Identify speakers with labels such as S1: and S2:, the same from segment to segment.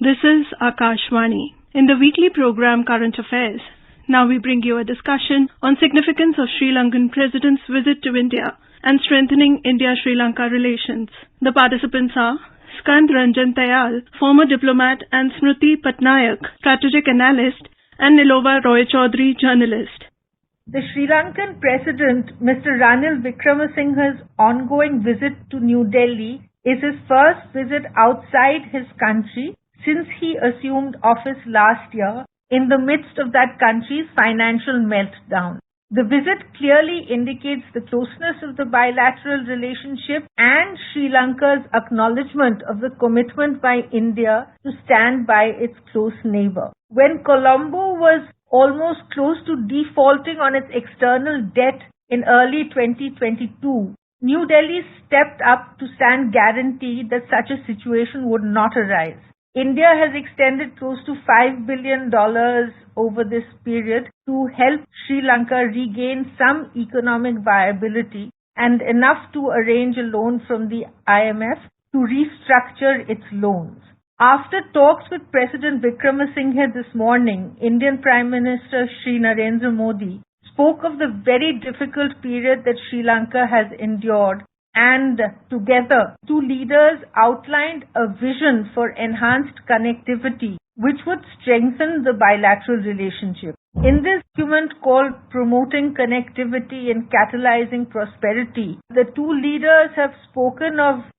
S1: This is Akashvani. In the weekly program Current Affairs, now we bring you a discussion on significance of Sri Lankan President's visit to India and strengthening India-Sri Lanka relations. The participants are Skand, Ranjan, Tayal, former diplomat, and Smruti, Pattanaik, strategic analyst, and Nilova, Chaudhary, journalist.
S2: The Sri Lankan President, Mr. Ranil Wickremesinghe's ongoing visit to New Delhi is his first visit outside his country since he assumed office last year in the midst of that country's financial meltdown. The visit clearly indicates the closeness of the bilateral relationship and Sri Lanka's acknowledgement of the commitment by India to stand by its close neighbor. When Colombo was almost close to defaulting on its external debt in early 2022, New Delhi stepped up to stand guaranteed that such a situation would not arise. India has extended close to $5 billion over this period to help Sri Lanka regain some economic viability and enough to arrange a loan from the IMF to restructure its loans. After talks with President Wickremesinghe this morning, Indian Prime Minister Shri Narendra Modi spoke of the very difficult period that Sri Lanka has endured, and together, two leaders outlined a vision for enhanced connectivity which would strengthen the bilateral relationship. In this document called Promoting Connectivity and Catalyzing Prosperity, the two leaders have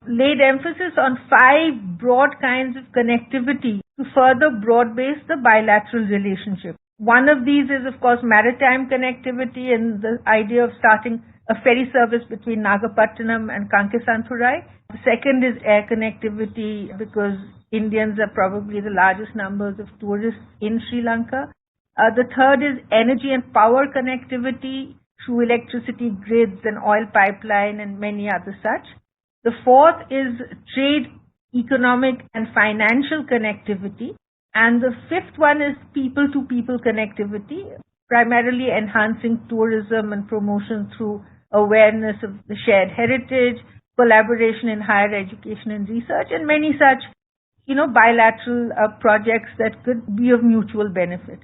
S2: laid emphasis on 5 broad kinds of connectivity to further broad-base the bilateral relationship. One of these is, of course, maritime connectivity and the idea of starting a ferry service between Nagapattinam and Kankesanturai. The second is air connectivity because Indians are probably the largest numbers of tourists in Sri Lanka. The third is energy and power connectivity through electricity grids and oil pipeline and many other such. The fourth is trade, economic and financial connectivity. And the fifth one is people-to-people connectivity, primarily enhancing tourism and promotion through awareness of the shared heritage, collaboration in higher education and research, and many such, bilateral projects that could be of mutual benefit.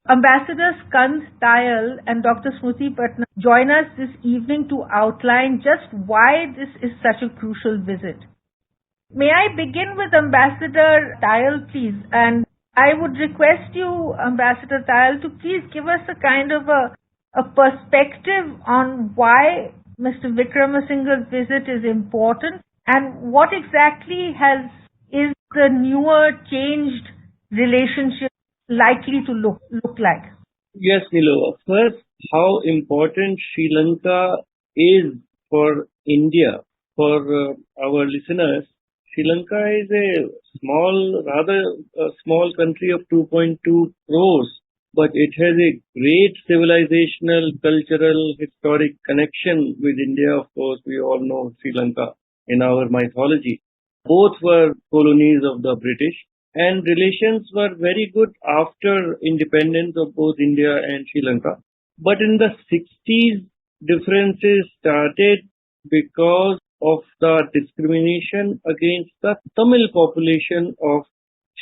S2: Ambassador Skand, Tayal and Dr. Smruti Pattanaik join us this evening to outline just why this is such a crucial visit. May I begin with Ambassador Tayal, please? And I would request you, Ambassador Tayal, to please give us a kind of a perspective on why Mr. Wickremesinghe's visit is important and what exactly is the newer, changed relationship likely to look like?
S3: Yes, Nilova. First, how important Sri Lanka is for India. For our listeners, Sri Lanka is rather small country of 2.2 crores, but it has a great civilizational, cultural, historic connection with India. Of course, we all know Sri Lanka in our mythology. Both were colonies of the British, and relations were very good after independence of both India and Sri Lanka. But in the 60s, differences started because of the discrimination against the Tamil population of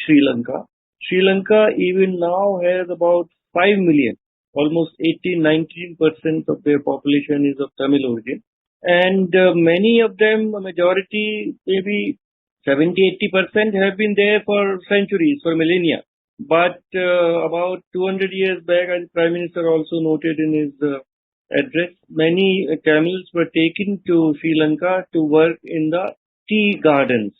S3: Sri Lanka. Sri Lanka even now has about 5 million, almost 18-19% of their population is of Tamil origin. And many of them, a majority, maybe 70-80% have been there for centuries, for millennia. But about 200 years back, as the Prime Minister also noted in his address, many Tamils were taken to Sri Lanka to work in the tea gardens.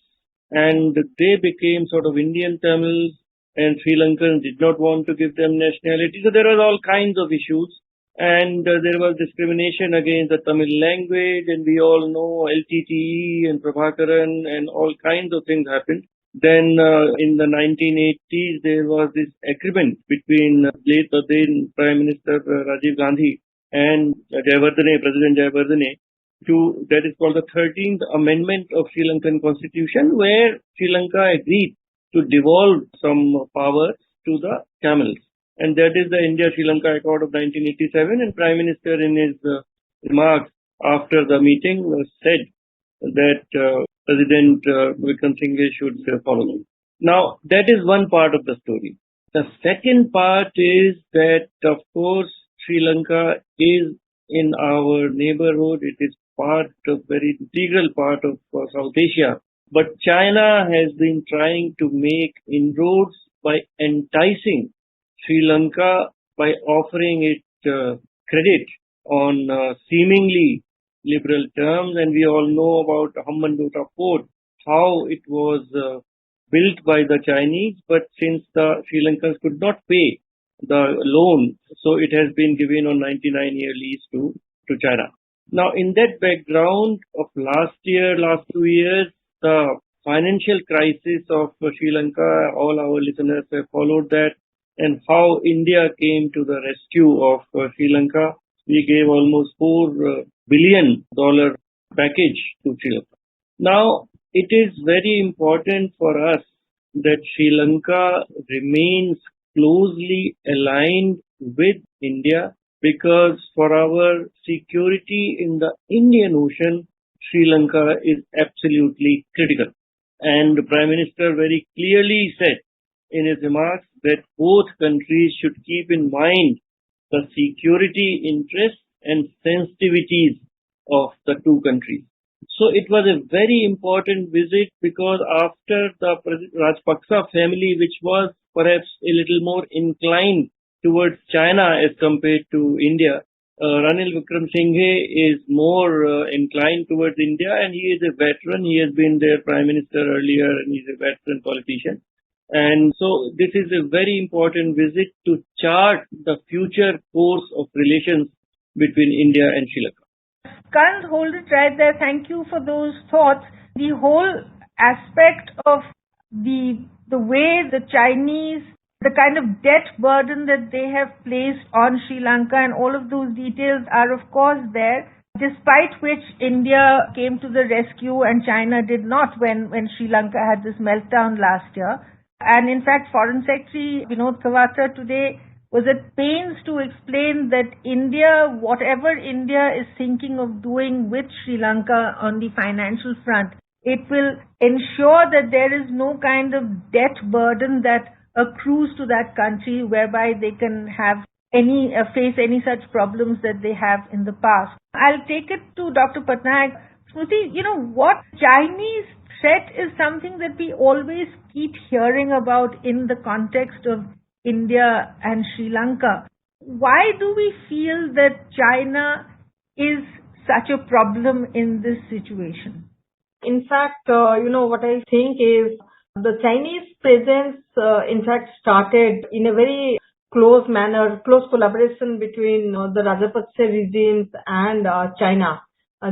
S3: And they became sort of Indian Tamils, and Sri Lankans did not want to give them nationality. So there are all kinds of issues. And there was discrimination against the Tamil language, and we all know LTTE and Prabhakaran and all kinds of things happened. Then in the 1980s, there was this agreement between late then Prime Minister Rajiv Gandhi and President Jayawardene, that is called the 13th Amendment of Sri Lankan Constitution, where Sri Lanka agreed to devolve some powers to the Tamils. And that is the India-Sri Lanka Accord of 1987. And Prime Minister in his remarks after the meeting said that President Wickremesinghe should follow them. Now, that is one part of the story. The second part is that, of course, Sri Lanka is in our neighborhood. It is very integral part of South Asia. But China has been trying to make inroads by enticing Sri Lanka by offering it credit on seemingly liberal terms. And we all know about Hambantota Port, how it was built by the Chinese, but since the Sri Lankans could not pay the loan, so it has been given on 99-year lease to China. Now, in that background of last 2 years, the financial crisis of Sri Lanka, all our listeners have followed that, and how India came to the rescue of Sri Lanka. We gave almost $4 billion package to Sri Lanka. Now, it is very important for us that Sri Lanka remains closely aligned with India, because for our security in the Indian Ocean, Sri Lanka is absolutely critical. And the Prime Minister very clearly said in his remarks that both countries should keep in mind the security interests and sensitivities of the two countries. So it was a very important visit, because after the Rajpaksa family, which was perhaps a little more inclined towards China as compared to India, Ranil Wickremesinghe is more inclined towards India, and he is a veteran. He has been their Prime Minister earlier, and he's a veteran politician. And so this is a very important visit to chart the future course of relations between India and Sri Lanka.
S2: Skand, hold it right there. Thank you for those thoughts. The whole aspect of the way the Chinese, the kind of debt burden that they have placed on Sri Lanka, and all of those details are of course there, despite which India came to the rescue and China did not when Sri Lanka had this meltdown last year. And in fact, Foreign Secretary Vinod Kawatra today was at pains to explain that India, whatever India is thinking of doing with Sri Lanka on the financial front, it will ensure that there is no kind of debt burden that accrues to that country, whereby they can have face any such problems that they have in the past. I'll take it to Dr. Pattanaik. Smruti, what Chinese threat is something that we always keep hearing about in the context of India and Sri Lanka. Why do we feel that China is such a problem in this situation?
S4: In fact, what I think is the Chinese presence, in fact, started in a very close manner, close collaboration between the Rajapaksa regimes and China.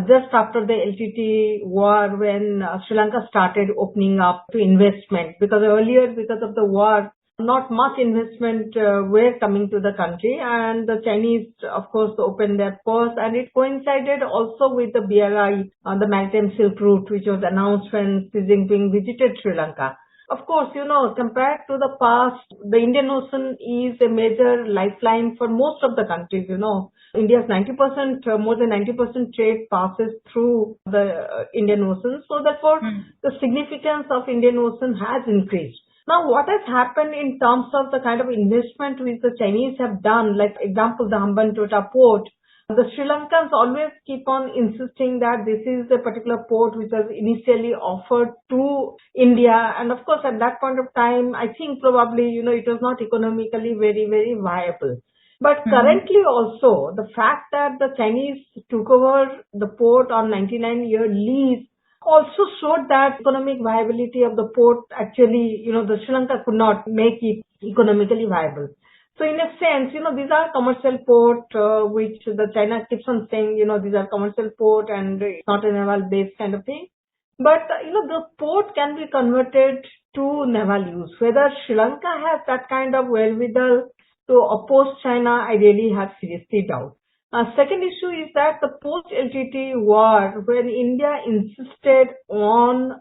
S4: Just after the LTT war, when Sri Lanka started opening up to investment, because earlier, because of the war, not much investment were coming to the country, and the Chinese, of course, opened their purse, and it coincided also with the BRI, the Maritime Silk Route, which was announced when Xi Jinping visited Sri Lanka. Of course, compared to the past, the Indian Ocean is a major lifeline for most of the countries. India's 90%, more than 90% trade passes through the Indian Ocean. So therefore, the significance of Indian Ocean has increased. Now, what has happened in terms of the kind of investment which the Chinese have done, like example, the Hambantota port, the Sri Lankans always keep on insisting that this is a particular port which was initially offered to India. And of course, at that point of time, I think probably, it was not economically very, very viable. But currently also, the fact that the Chinese took over the port on 99-year lease also showed that economic viability of the port actually, the Sri Lanka could not make it economically viable. So in a sense, these are commercial port, which the China keeps on saying, these are commercial port and it's not a naval base kind of thing. But, the port can be converted to naval use. Whether Sri Lanka has that kind of wherewithal to oppose China, I really have seriously doubt. Second issue is that the post-LTT war, when India insisted on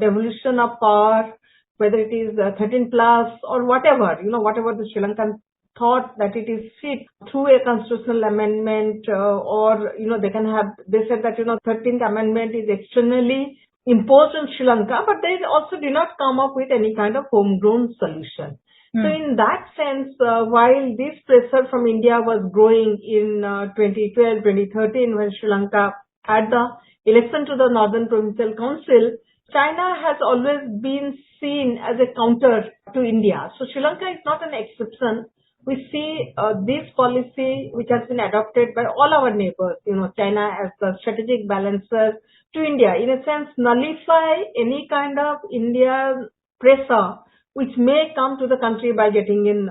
S4: devolution of power, whether it is 13 plus or whatever, whatever the Sri Lankan thought that it is fit through a constitutional amendment, or they said that 13th amendment is externally imposed on Sri Lanka, but they also did not come up with any kind of homegrown solution. So in that sense, while this pressure from India was growing in 2012, 2013, when Sri Lanka had the election to the Northern Provincial Council, China has always been seen as a counter to India. So Sri Lanka is not an exception. We see this policy which has been adopted by all our neighbors, China as the strategic balancer to India, in a sense nullify any kind of Indian pressure which may come to the country by getting in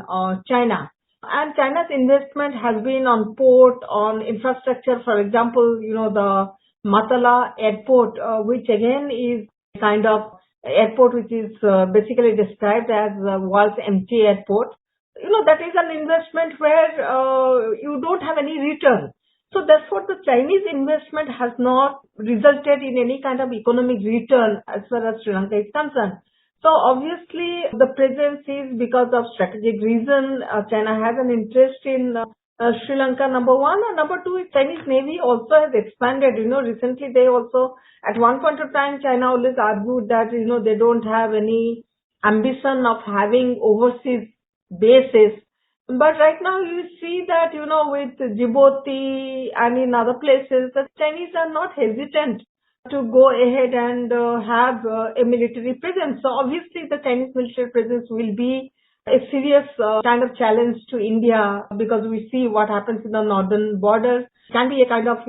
S4: China. And China's investment has been on port, on infrastructure. For example, the Matala airport, which again is kind of airport which is basically described as world's empty airport. That is an investment where you don't have any return. So therefore, the Chinese investment has not resulted in any kind of economic return as far as Sri Lanka is concerned. So obviously, the presence is because of strategic reason. China has an interest in Sri Lanka, number one. And number two is Chinese Navy also has expanded. Recently they also, at one point of time, China always argued that, they don't have any ambition of having overseas bases. But right now you see that, with Djibouti and in other places, the Chinese are not hesitant to go ahead and have a military presence. So obviously the Chinese military presence will be a serious kind of challenge to India, because we see what happens in the northern border. Can be a kind of,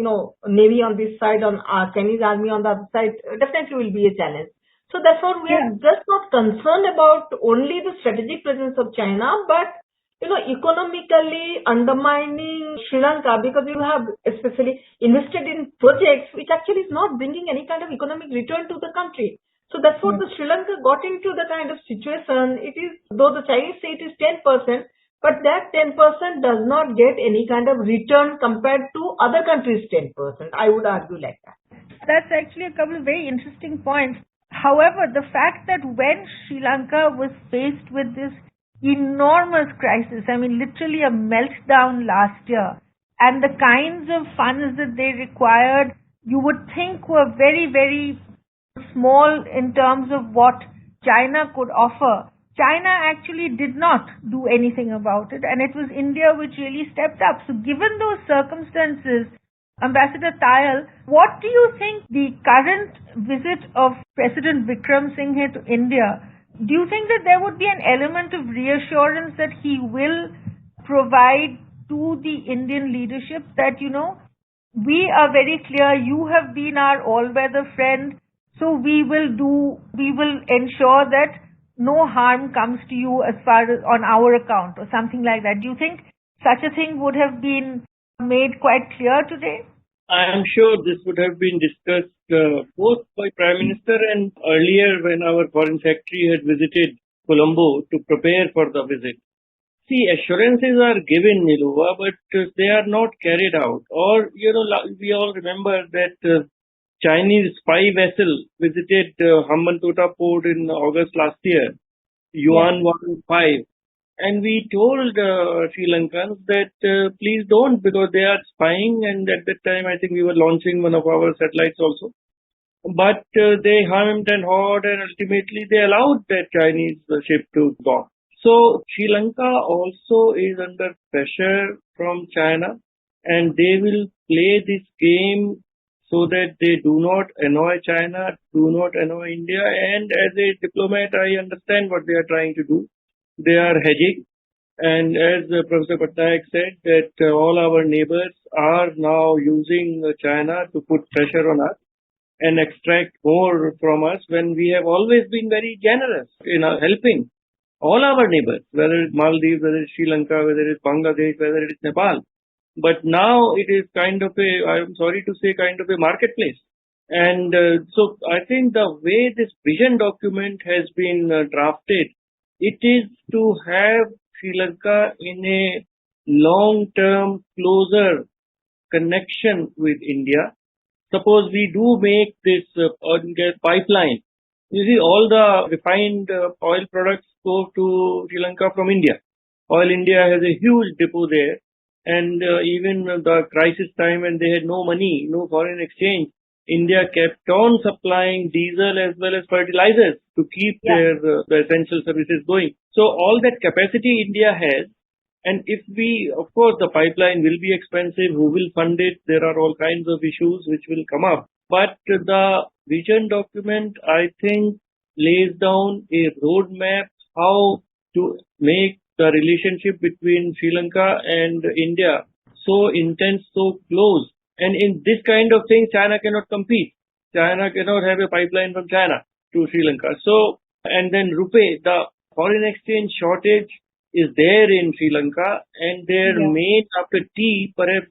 S4: navy on this side, on our Chinese army on the other side, definitely will be a challenge. So therefore we are just not concerned about only the strategic presence of China, but economically undermining Sri Lanka, because you have especially invested in projects which actually is not bringing any kind of economic return to the country. So that's what the Sri Lanka got into the kind of situation. It is, though the Chinese say it is 10%, but that 10% does not get any kind of return compared to other countries' 10%. I would argue like that.
S2: That's actually a couple of very interesting points. However, the fact that when Sri Lanka was faced with this enormous crisis, literally a meltdown last year, and the kinds of funds that they required, you would think were very, very small in terms of what China could offer. China actually did not do anything about it, and it was India which really stepped up. So given those circumstances, Ambassador Tayal, what do you think the current visit of President Wickremesinghe to India, do you think that there would be an element of reassurance that he will provide to the Indian leadership that, we are very clear, you have been our all-weather friend, so we will ensure that no harm comes to you as far as on our account or something like that. Do you think such a thing would have been made quite clear today?
S3: I am sure this would have been discussed both by Prime Minister and earlier when our Foreign Secretary had visited Colombo to prepare for the visit. See, assurances are given, Nilova, but they are not carried out. Or, we all remember that Chinese spy vessel visited Hambantota port in August last year, Yuan 115. And we told Sri Lankans that please don't, because they are spying, and at that time I think we were launching one of our satellites also. But they hummed and hawed, and ultimately they allowed that Chinese ship to dock. So Sri Lanka also is under pressure from China, and they will play this game so that they do not annoy China, do not annoy India. And as a diplomat, I understand what they are trying to do. They are hedging, and as Professor Pattanaik said, that all our neighbors are now using China to put pressure on us and extract more from us, when we have always been very generous in helping all our neighbors, whether it's Maldives, whether it's Sri Lanka, whether it's Bangladesh, whether it's Nepal. But now it is kind of I'm sorry to say, kind of a marketplace. And so I think the way this vision document has been drafted, it is to have Sri Lanka in a long-term, closer connection with India. Suppose we do make this oil and gas pipeline. You see, all the refined oil products go to Sri Lanka from India. Oil India has a huge depot there. And even the crisis time when they had no money, no foreign exchange, India kept on supplying diesel as well as fertilizers to keep their the essential services going. So all that capacity India has, and if we, of course, the pipeline will be expensive, who will fund it? There are all kinds of issues which will come up. But the vision document, I think, lays down a roadmap how to make the relationship between Sri Lanka and India so intense, so close. And in this kind of thing, China cannot compete. China cannot have a pipeline from China to Sri Lanka. So, and then rupee, the foreign exchange shortage is there in Sri Lanka, and their main, after tea, perhaps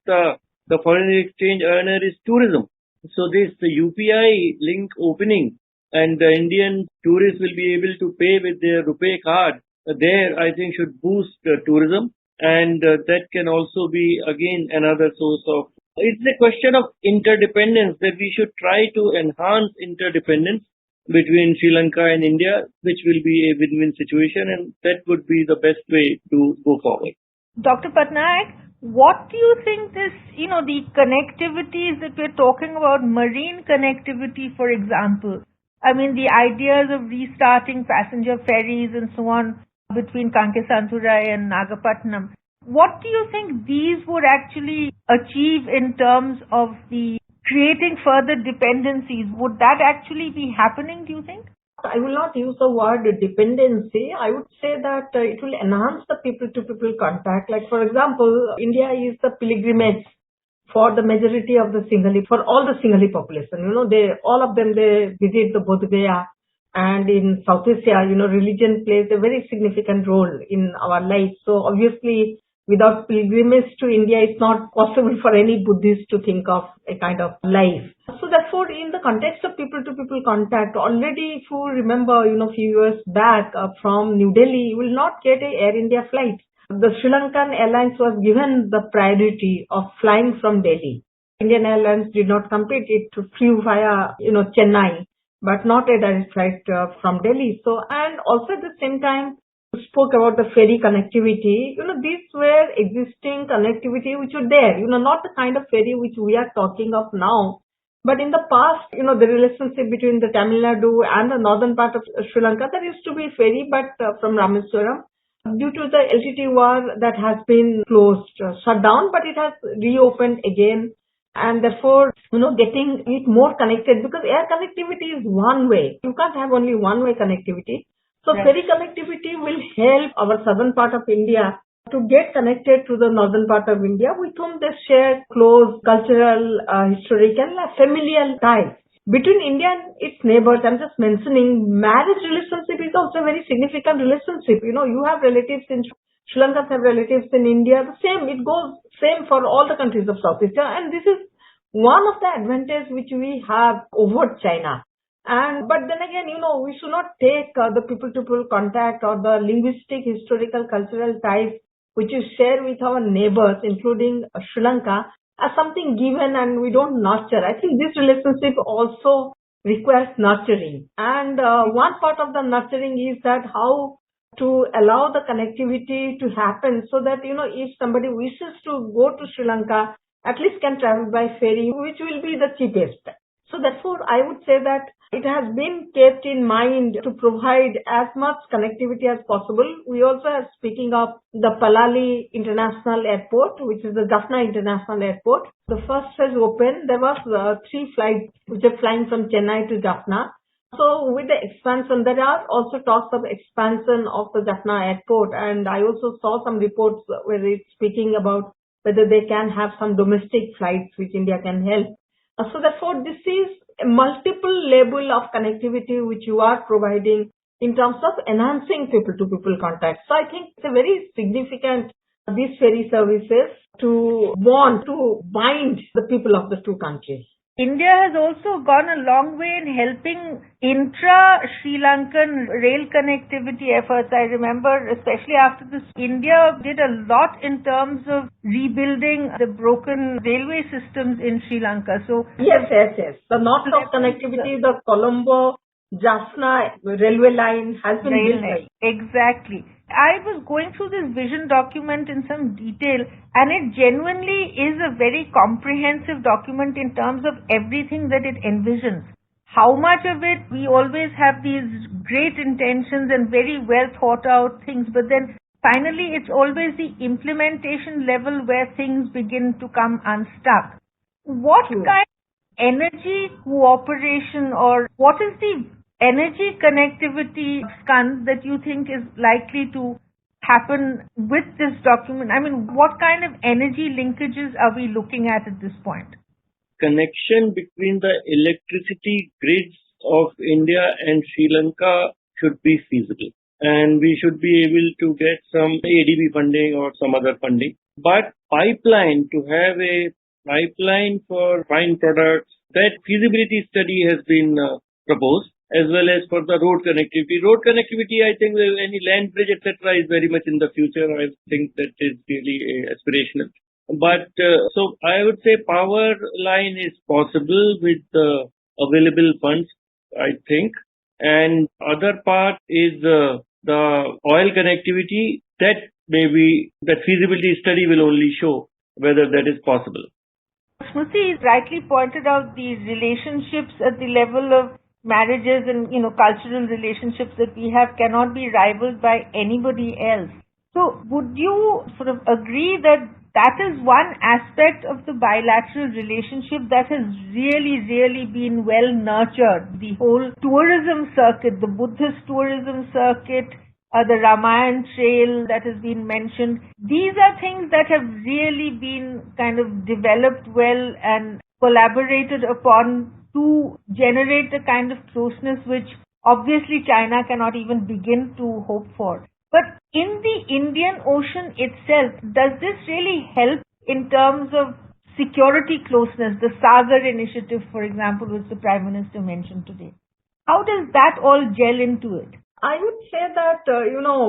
S3: the foreign exchange earner is tourism. So this UPI link opening, and the Indian tourists will be able to pay with their rupee card there, I think, should boost tourism, and that can also be again another source of. It's a question of interdependence, that we should try to enhance interdependence between Sri Lanka and India, which will be a win-win situation, and that would be the best way to go forward.
S2: Dr. Pattanaik, what do you think this, the connectivities that we're talking about, marine connectivity, for example, I mean, the ideas of restarting passenger ferries and so on between Kankesanturai and Nagapattinam, what do you think these would actually achieve in terms of the creating further dependencies? Would that actually be happening, do you think?
S4: I will not use the word dependency. I would say that it will enhance the people-to-people contact. Like, for example, India is the pilgrimage for the majority of the Sinhalese, for all the Sinhalese population. All of them, they visit the Bodh Gaya. And in South Asia, religion plays a very significant role in our life. So obviously, without pilgrimage to India, it's not possible for any Buddhist to think of a kind of life. So therefore, in the context of people-to-people contact, already if you remember, few years back from New Delhi, you will not get a Air India flight. The Sri Lankan Airlines was given the priority of flying from Delhi. Indian Airlines did not compete. It flew via, Chennai, but not a direct flight from Delhi. So, and also at the same time, spoke about the ferry connectivity. These were existing connectivity which were there, not the kind of ferry which we are talking of now. But in the past, the relationship between the Tamil Nadu and the northern part of Sri Lanka, there used to be a ferry, but from Rameswaram, due to the LTT war, that has been closed, shut down, but it has reopened again. And therefore, getting it more connected, because air connectivity is one way. You can't have only one-way connectivity. So ferry connectivity will help our southern part of India to get connected to the northern part of India, with whom they share close cultural, historical, familial ties. Between India and its neighbors, I'm just mentioning, marriage relationship is also a very significant relationship. You have relatives in Sri Lanka, have relatives in India. The same, it goes same for all the countries of South Asia. And this is one of the advantages which we have over China. But then again, we should not take the people-to-people contact or the linguistic, historical, cultural ties which you share with our neighbors, including Sri Lanka, as something given and we don't nurture. I think this relationship also requires nurturing. And one part of the nurturing is that how to allow the connectivity to happen so that, if somebody wishes to go to Sri Lanka, at least can travel by ferry, which will be the cheapest. So therefore, I would say that it has been kept in mind to provide as much connectivity as possible. We also are speaking of the Palali International Airport, which is the Jaffna International Airport. The first phase opened. There was 3 flights which are flying from Chennai to Jaffna. So with the expansion, there are also talks of expansion of the Jaffna Airport. And I also saw some reports where it's speaking about whether they can have some domestic flights which India can help. So therefore, this is a multiple level of connectivity which you are providing in terms of enhancing people-to-people contact. So I think it's a very significant, these ferry services to bond, to bind the people of the two countries.
S2: India has also gone a long way in helping intra-Sri Lankan rail connectivity efforts. I remember, especially after this, India did a lot in terms of rebuilding the broken railway systems in Sri Lanka. So
S4: yes. The north-south connectivity, the Colombo, Jaffna railway line has been built.
S2: Exactly. I was going through this vision document in some detail, and it genuinely is a very comprehensive document in terms of everything that it envisions. How much of it, we always have these great intentions and very well thought out things, but then finally it's always the implementation level where things begin to come unstuck. What kind of energy cooperation, or what is the energy connectivity, Skand, that you think is likely to happen with this document? I mean, what kind of energy linkages are we looking at this point?
S3: Connection between the electricity grids of India and Sri Lanka should be feasible. And we should be able to get some ADB funding or some other funding. But pipeline, to have a pipeline for fine products, that feasibility study has been proposed, as well as for the road connectivity. Road connectivity, I think any land bridge, etc., is very much in the future. I think that is really aspirational. But so I would say power line is possible with the available funds, I think. And other part is the oil connectivity. That maybe that feasibility study will only show whether that is possible.
S2: Smruti rightly pointed out the relationships at the level of marriages and cultural relationships that we have cannot be rivaled by anybody else. So would you sort of agree that that is one aspect of the bilateral relationship that has really been well nurtured? The whole tourism circuit, the Buddhist tourism circuit, the Ramayan trail that has been mentioned, these are things that have really been kind of developed well and collaborated upon to generate the kind of closeness which obviously China cannot even begin to hope for. But in the Indian Ocean itself, does this really help in terms of security closeness? The Sagar initiative, for example, which the Prime Minister mentioned today. How does that all gel into it?
S4: I would say that,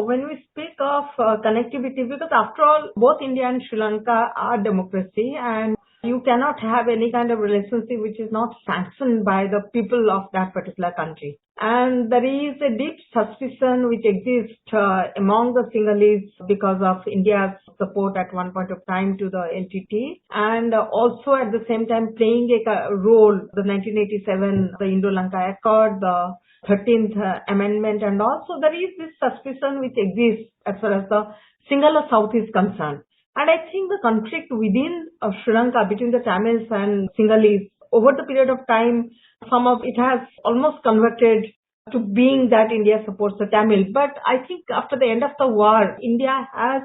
S4: when we speak of connectivity, because after all, both India and Sri Lanka are democracy, and you cannot have any kind of relationship which is not sanctioned by the people of that particular country. And there is a deep suspicion which exists among the Sinhalese because of India's support at one point of time to the LTT, and also at the same time playing a role, the 1987, the Indo-Lanka Accord, the 13th Amendment, and also there is this suspicion which exists as far as the Sinhala South is concerned. And I think the conflict within Sri Lanka between the Tamils and Sinhalese, over the period of time, some of it has almost converted to being that India supports the Tamils. But I think after the end of the war, India has,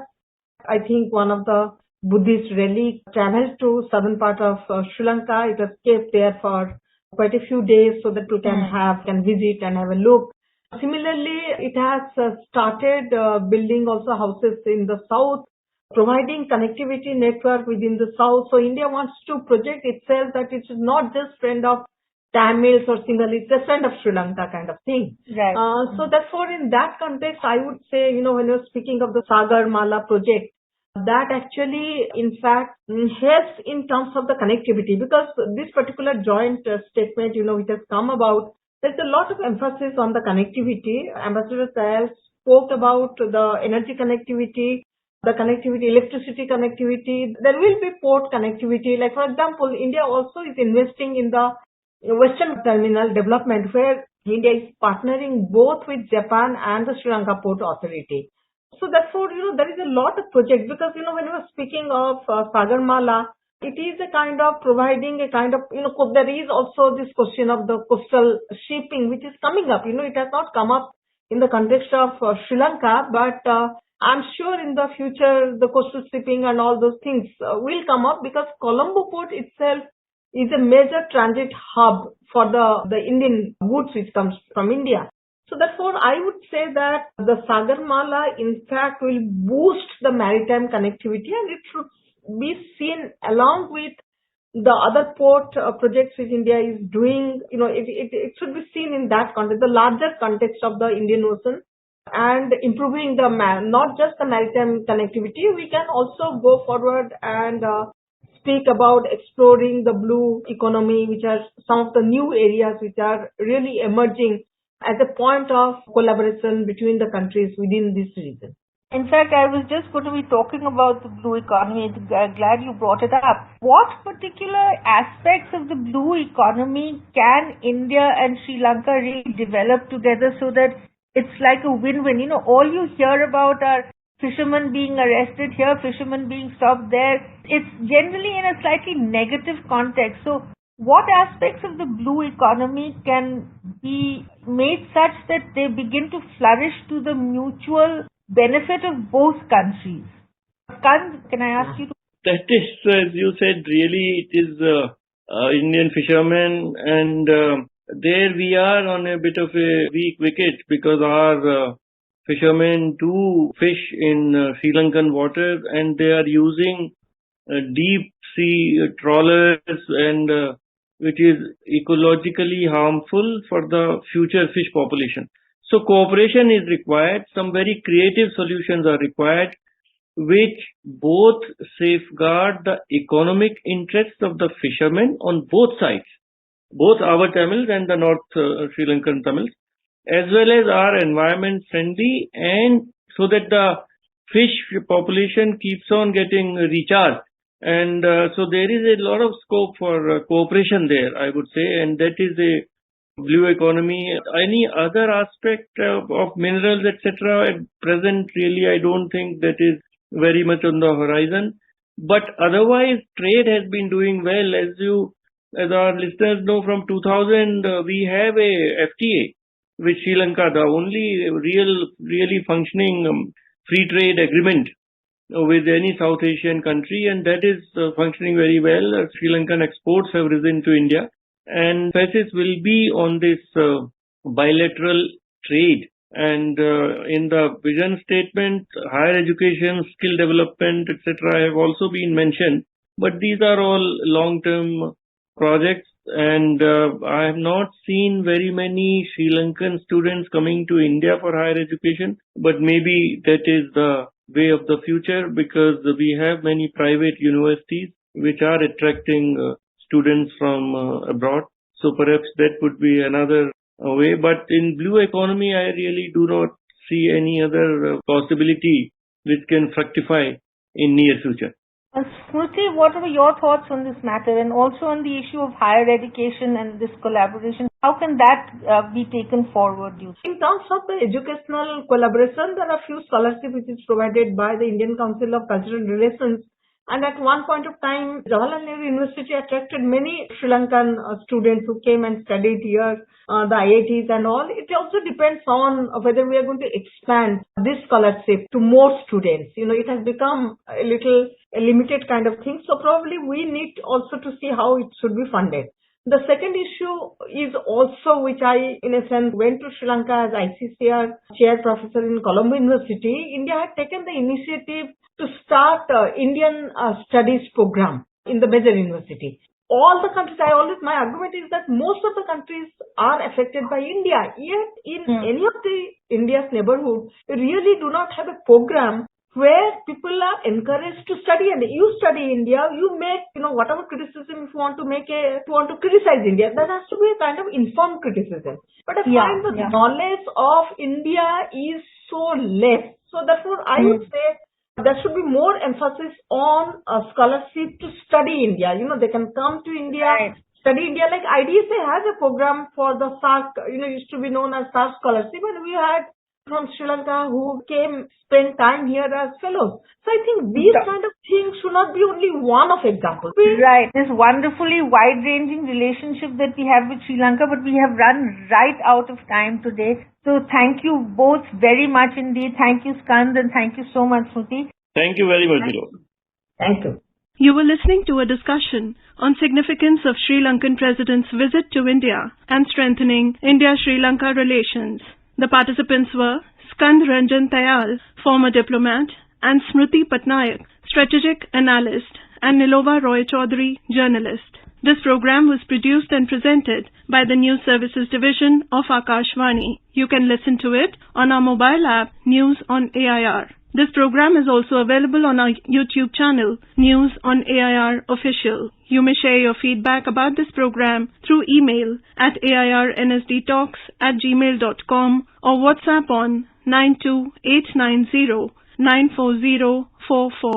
S4: I think, one of the Buddhist relics traveled to southern part of Sri Lanka. It was kept there for quite a few days so that people can visit and have a look. Similarly, it has started building also houses in the south, providing connectivity network within the south. So India wants to project itself that it is not just friend of Tamils or Sinhalese, it's a friend of Sri Lanka kind of thing.
S2: Right.
S4: So therefore, in that context, I would say, when you're speaking of the Sagar Mala project, that actually, in fact, helps in terms of the connectivity, because this particular joint statement, which has come about, there's a lot of emphasis on the connectivity. Ambassador Tayal spoke about the energy connectivity, the connectivity, electricity connectivity. There will be port connectivity. Like, for example, India also is investing in the Western Terminal development, where India is partnering both with Japan and the Sri Lanka Port Authority. So therefore, there is a lot of projects, because, when we are speaking of Sagarmala, it is a kind of providing a kind of, there is also this question of the coastal shipping, which is coming up. It has not come up in the context of Sri Lanka, but I'm sure in the future, the coastal shipping and all those things will come up, because Colombo port itself is a major transit hub for the Indian goods which comes from India. So therefore, I would say that the Sagarmala, in fact, will boost the maritime connectivity, and it should be seen along with the other port projects which India is doing. It should be seen in that context, the larger context of the Indian Ocean, and improving not just the maritime connectivity. We can also go forward and speak about exploring the blue economy, which are some of the new areas which are really emerging as a point of collaboration between the countries within this region.
S2: In fact, I was just going to be talking about the blue economy. Glad you brought it up. What particular aspects of the blue economy can India and Sri Lanka really develop together so that it's like a win-win? You know, all you hear about are fishermen being arrested here, fishermen being stopped there. It's generally in a slightly negative context. So what aspects of the blue economy can be made such that they begin to flourish to the mutual benefit of both countries? Skand, can I ask you to?
S3: That is, as you said, really it is Indian fishermen, and there we are on a bit of a weak wicket because our fishermen do fish in Sri Lankan waters, and they are using deep sea trawlers, and which is ecologically harmful for the future fish population. So cooperation is required. Some very creative solutions are required, which both safeguard the economic interests of the fishermen on both sides, both our Tamils and the North Sri Lankan Tamils, as well as are environment friendly, and so that the fish population keeps on getting recharged. And so there is a lot of scope for cooperation there, I would say, and that is a blue economy. Any other aspect of minerals, etc., at present, really, I don't think that is very much on the horizon. But otherwise, trade has been doing well. As our listeners know, from 2000, we have a FTA with Sri Lanka, the only really functioning free trade agreement with any South Asian country, and that is functioning very well. Sri Lankan exports have risen to India, and emphasis will be on this bilateral trade. And in the vision statement, higher education, skill development, etc., have also been mentioned. But these are all long-term projects, and I have not seen very many Sri Lankan students coming to India for higher education. But maybe that is the way of the future, because we have many private universities which are attracting students from abroad. So perhaps that would be another way. But in blue economy, I really do not see any other possibility which can fructify in near future.
S2: Smruti, what are your thoughts on this matter, and also on the issue of higher education and this collaboration? How can that be taken forward, do you think?
S4: In terms of the educational collaboration, there are few scholarships which is provided by the Indian Council of Cultural Relations. And at one point of time, Jawaharlal Nehru University attracted many Sri Lankan students who came and studied here, the IITs and all. It also depends on whether we are going to expand this scholarship to more students. You know, it has become a limited kind of thing. So probably we need also to see how it should be funded. The second issue is also, which I, in a sense, went to Sri Lanka as ICCR chair professor in Colombo University. India had taken the initiative to start Indian studies program in the major university. All the countries, my argument is that most of the countries are affected by India. Yet in any of the India's neighborhood, we really do not have a program where people are encouraged to study. And you study India, you make, whatever criticism if you want to criticize India, that has to be a kind of informed criticism. But I find the knowledge of India is so less. So therefore, I would say there should be more emphasis on a scholarship to study India. They can come to India, study India. Like IDSA has a program for the SARC, used to be known as SARC scholarship, and we had from Sri Lanka who came, spend time here as fellows. So I think these kind of things should not be only one of examples.
S2: Right. This wonderfully wide-ranging relationship that we have with Sri Lanka, but we have run right out of time today. So thank you both very much indeed. Thank you, Skand, and thank you so much, Smruti.
S3: Thank you very much, Nilova.
S4: Thank you.
S1: You were listening to a discussion on significance of Sri Lankan President's visit to India and strengthening India-Sri Lanka relations. The participants were Skand Ranjan Tayal, former diplomat, and Smruti Pattanaik, strategic analyst, and Nilova Chaudhary, journalist. This program was produced and presented by the News Services Division of Akashvani. You can listen to it on our mobile app, News on AIR. This program is also available on our YouTube channel, News on AIR Official. You may share your feedback about this program through email at airnsdtalks@gmail.com or WhatsApp on 92890 94044.